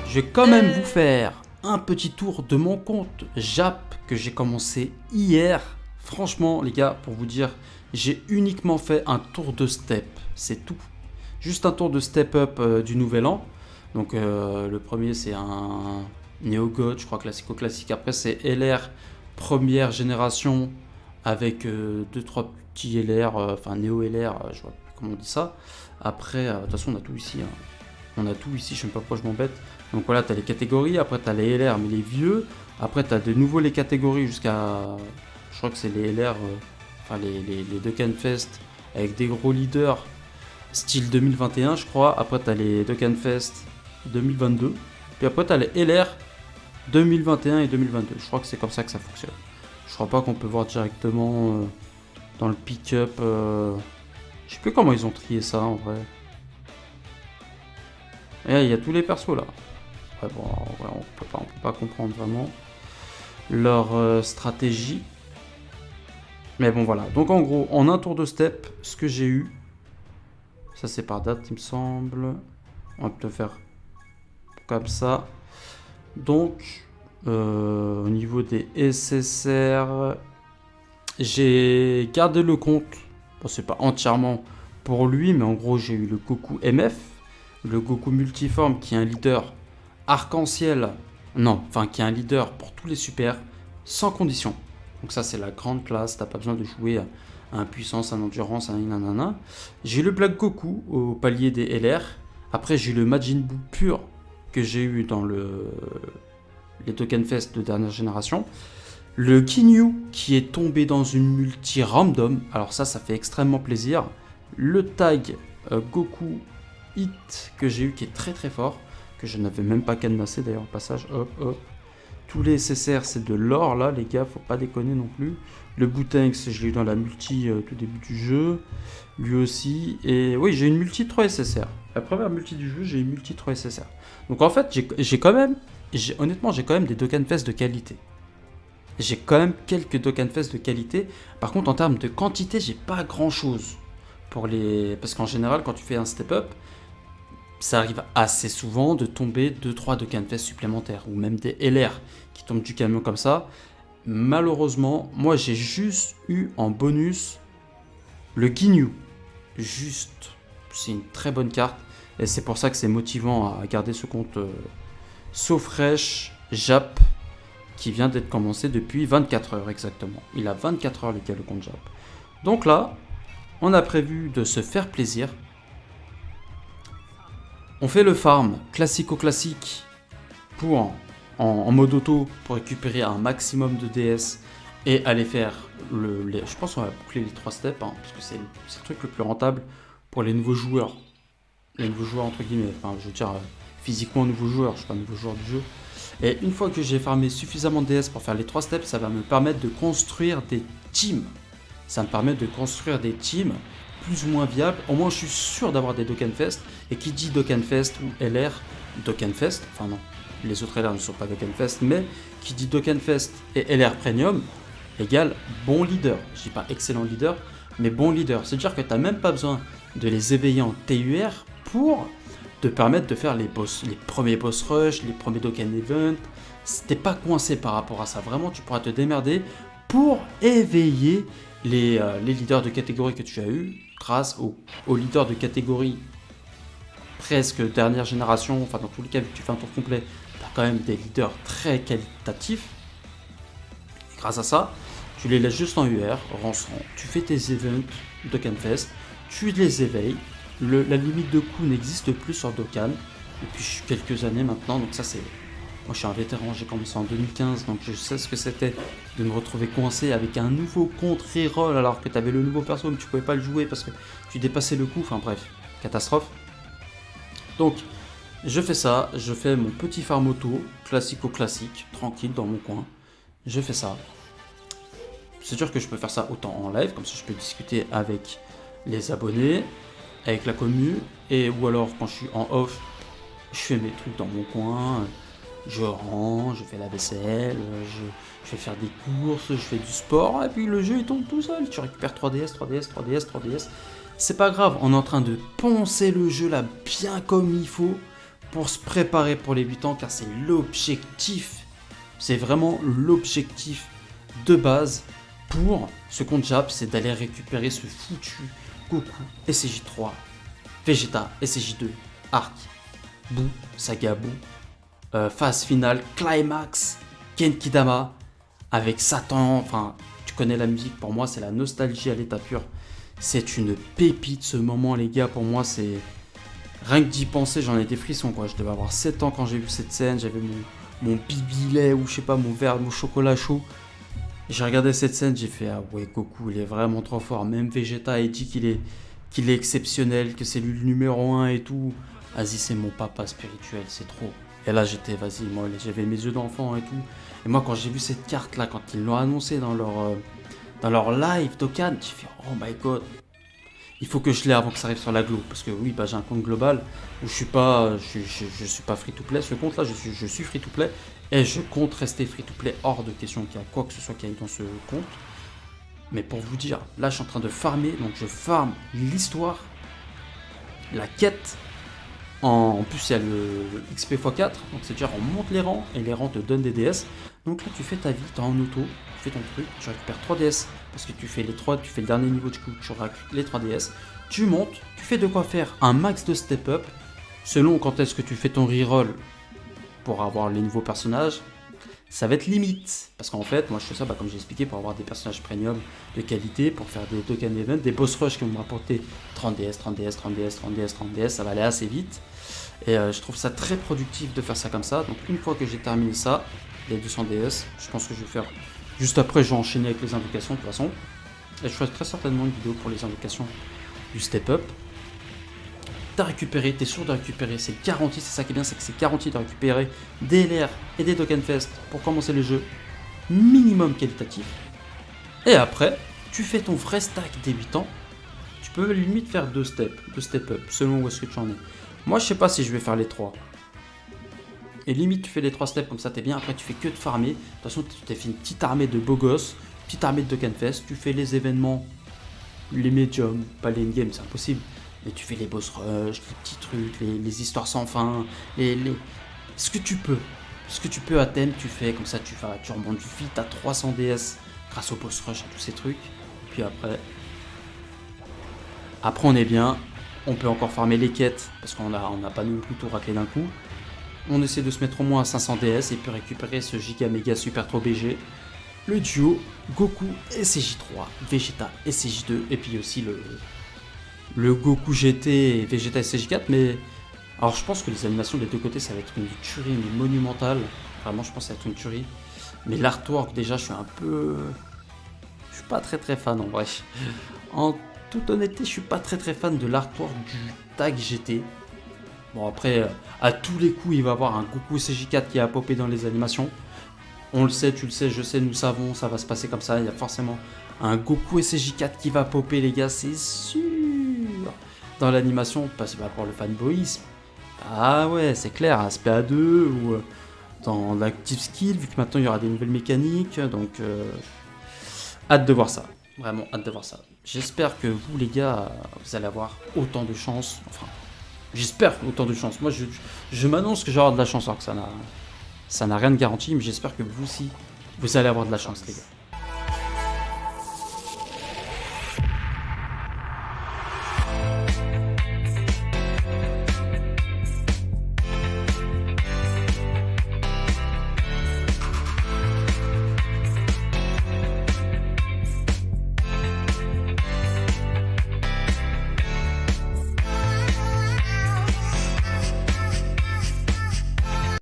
je vais quand même vous faire un petit tour de mon compte Jap que j'ai commencé hier. Franchement, les gars, pour vous dire, j'ai uniquement fait un tour de step, c'est tout. Juste un tour de step up du nouvel an. Donc le premier c'est un NeoGod, je crois classico-classique. Après c'est LR première génération avec 2-3 petits LR, enfin Neo LR, je vois plus comment on dit ça. Après, de toute façon on a tout ici. On a tout ici, je sais même pas pourquoi je m'embête. Donc voilà, tu as les catégories, après tu as les LR mais les vieux. Après tu as de nouveau les catégories jusqu'à... Je crois que c'est les LR, enfin les Dokkenfest avec des gros leaders style 2021 je crois. Après tu as les Dokkenfest 2022. Puis après tu as les LR 2021 et 2022. Je crois que c'est comme ça que ça fonctionne. Je crois pas qu'on peut voir directement dans le pick-up. Je sais plus comment ils ont trié ça en vrai. Et il y a tous les persos là. Ouais, bon, ouais, on peut pas comprendre vraiment leur stratégie. Mais bon voilà. Donc en gros, en un tour de step, ce que j'ai eu, ça c'est par date il me semble. On va peut-être faire comme ça. Donc au niveau des SSR, j'ai gardé le compte. Bon, c'est pas entièrement pour lui, mais en gros j'ai eu le Goku MF, le Goku multiforme qui est un leader arc-en-ciel. Non, enfin qui est un leader pour tous les supers, sans condition. Donc ça c'est la grande classe, t'as pas besoin de jouer à un puissance, un endurance, un nanana. J'ai le Black Goku au palier des LR. Après j'ai le Majin Buu pur que j'ai eu dans les Dokkenfest de dernière génération. Le Ginyu qui est tombé dans une multi random, alors ça fait extrêmement plaisir. Le tag Goku Hit que j'ai eu qui est très très fort, que je n'avais même pas cadenassé d'ailleurs au passage, hop hop. Tous les SSR c'est de l'or là les gars, faut pas déconner non plus. Le Boutanx je l'ai eu dans la multi tout début du jeu, lui aussi. Et oui j'ai une multi 3 SSR. La première multi du jeu j'ai une multi 3 SSR. Donc en fait j'ai quand même, honnêtement j'ai quand même des Dokkenfest de qualité. J'ai quand même quelques Dokkenfest de qualité. Par contre, en termes de quantité, j'ai pas grand chose. Parce qu'en général, quand tu fais un step-up, ça arrive assez souvent de tomber 2-3 Dokkenfest supplémentaires. Ou même des LR qui tombent du camion comme ça. Malheureusement, moi j'ai juste eu en bonus le Ginyu. Juste. C'est une très bonne carte. Et c'est pour ça que c'est motivant à garder ce compte SoFresh Jap, qui vient d'être commencé depuis 24 heures exactement. Il a 24 heures les gars le compte Jap. Donc là, on a prévu de se faire plaisir. On fait le farm classico-classique pour en mode auto pour récupérer un maximum de DS et aller faire je pense qu'on va boucler les 3 steps puisque c'est le truc le plus rentable pour les nouveaux joueurs. Les nouveaux joueurs entre guillemets, enfin je veux dire physiquement nouveaux joueurs, je suis pas nouveau joueur du jeu. Et une fois que j'ai farmé suffisamment de DS pour faire les 3 steps, ça va me permettre de construire des teams. Ça me permet de construire des teams plus ou moins viables. Au moins, je suis sûr d'avoir des Dokkenfest. Et qui dit Dokkenfest ou LR, Dokkenfest, enfin non, les autres LR ne sont pas Dokkenfest, mais qui dit Dokkenfest et LR Premium égale bon leader. Je dis pas excellent leader, mais bon leader. C'est-à-dire que tu n'as même pas besoin de les éveiller en TUR pour te permettre de faire les premiers boss rush, les premiers Dokken event. T'es pas coincé par rapport à ça. Vraiment, tu pourras te démerder pour éveiller les leaders de catégorie que tu as eu grâce aux leaders de catégorie presque dernière génération. Enfin, dans tous les cas, vu que tu fais un tour complet, tu as quand même des leaders très qualitatifs. Et grâce à ça, tu les laisses juste en UR, rançon. Tu fais tes events Dokkenfest, tu les éveilles. La limite de coût n'existe plus sur Dokkan depuis quelques années maintenant, donc ça c'est... Moi je suis un vétéran, j'ai commencé en 2015, donc je sais ce que c'était de me retrouver coincé avec un nouveau compte reroll alors que tu avais le nouveau perso mais tu pouvais pas le jouer parce que tu dépassais le coût, enfin bref, catastrophe. Donc je fais ça, je fais mon petit farm auto, classico-classique, tranquille dans mon coin, je fais ça. C'est sûr que je peux faire ça autant en live, comme ça je peux discuter avec les abonnés, avec la commu, ou alors quand je suis en off, je fais mes trucs dans mon coin, je range, je fais la vaisselle, je vais faire des courses, je fais du sport, et puis le jeu il tombe tout seul, tu récupères 3DS, 3DS, 3DS, 3DS, c'est pas grave, on est en train de poncer le jeu là bien comme il faut, pour se préparer pour les 8 ans, car c'est l'objectif. C'est vraiment l'objectif de base pour ce compte Jap, c'est d'aller récupérer ce foutu Goku SCJ3, Vegeta SCJ2, Arc, Boo, Saga Boo, phase finale, Climax, Genkidama, avec Satan, enfin, tu connais la musique, pour moi c'est la nostalgie à l'état pur. C'est une pépite ce moment les gars, pour moi c'est... Rien que d'y penser, j'en ai des frissons quoi. Je devais avoir 7 ans quand j'ai vu cette scène, j'avais mon bibilet ou je sais pas, mon verre, mon chocolat chaud. J'ai regardé cette scène, j'ai fait ah ouais Goku il est vraiment trop fort. Même Vegeta a dit qu'il est exceptionnel, que c'est lui le numéro 1 et tout. Vas-y c'est mon papa spirituel, c'est trop. Et là j'étais vas-y, moi j'avais mes yeux d'enfant et tout. Et moi quand j'ai vu cette carte là, quand ils l'ont annoncé dans leur live Dokkan, j'ai fait oh my god. Il faut que je l'ai avant que ça arrive sur la Glo. Parce que oui, bah, j'ai un compte global où je suis pas free to play. Ce compte là, je suis free to play. Et je compte rester free to play hors de question qu'il y a quoi que ce soit qui aille dans ce compte. Mais pour vous dire, là je suis en train de farmer. Donc je farme l'histoire, la quête. En plus il y a le XP x4. Donc c'est-à-dire on monte les rangs et les rangs te donnent des DS. Donc là tu fais ta vie, t'es en auto. Tu fais ton truc, tu récupères 3 DS parce que tu fais le dernier niveau du coup, tu récupères les 3 DS, tu montes, tu fais de quoi faire un max de step up selon quand est-ce que tu fais ton reroll pour avoir les nouveaux personnages. Ça va être limite parce qu'en fait, moi je fais ça comme j'ai expliqué pour avoir des personnages premium de qualité, pour faire des token events, des boss rush qui vont me rapporter 30 DS, 30 DS, 30 DS, 30 DS, 30 DS, ça va aller assez vite et je trouve ça très productif de faire ça comme ça. Donc une fois que j'ai terminé ça, les 200 DS, je pense que je vais faire. Juste après, je vais enchaîner avec les invocations de toute façon. Et je ferai très certainement une vidéo pour les invocations du step up. T'as récupéré, t'es sûr de récupérer, c'est garanti, c'est ça qui est bien, c'est que c'est garanti de récupérer des LR et des Token Fest pour commencer le jeu minimum qualitatif. Et après, tu fais ton vrai stack des 8 ans. Tu peux limite faire 2 step up, selon où est-ce que tu en es. Moi, je sais pas si je vais faire les 3. Et limite tu fais les 3 steps comme ça t'es bien, après tu fais que de farmer. De toute façon tu t'es fait une petite armée de beaux gosses, petite armée de Dokkanfest, tu fais les événements, les médiums, pas les in-game c'est impossible, mais tu fais les boss rush, les petits trucs, les histoires sans fin, ce que tu peux à thème tu fais, comme ça tu remontes vite à 300 DS grâce au boss rush, à tous ces trucs. Puis après on est bien, on peut encore farmer les quêtes, parce qu'on n'a pas non plus tout raclé d'un coup. On essaie de se mettre au moins à 500 DS et puis récupérer ce giga méga super trop BG. Le duo Goku SCJ3, Vegeta SCJ2 et puis aussi le Goku GT et Vegeta SCJ4. Mais alors je pense que les animations des deux côtés ça va être une tuerie mais monumentale. Vraiment je pense que ça va être une tuerie. Mais l'artwork déjà je suis pas très fan en vrai. En toute honnêteté je suis pas très fan de l'artwork du tag GT. Bon après, à tous les coups, il va y avoir un Goku SCJ4 qui a popé dans les animations. On le sait, tu le sais, je sais, nous savons, ça va se passer comme ça. Il y a forcément un Goku SCJ4 qui va popper, les gars, c'est sûr. Dans l'animation, parce que pour le fanboyisme. Ah ouais, c'est clair, un SPA2 ou dans l'Active Skill, vu que maintenant il y aura des nouvelles mécaniques. Donc, hâte de voir ça. Vraiment, hâte de voir ça. J'espère que vous, les gars, vous allez avoir autant de chance. Enfin, j'espère autant de chance. Moi, je m'annonce que j'aurai de la chance, alors que ça n'a rien de garanti, mais j'espère que vous aussi, vous allez avoir de la chance, les gars.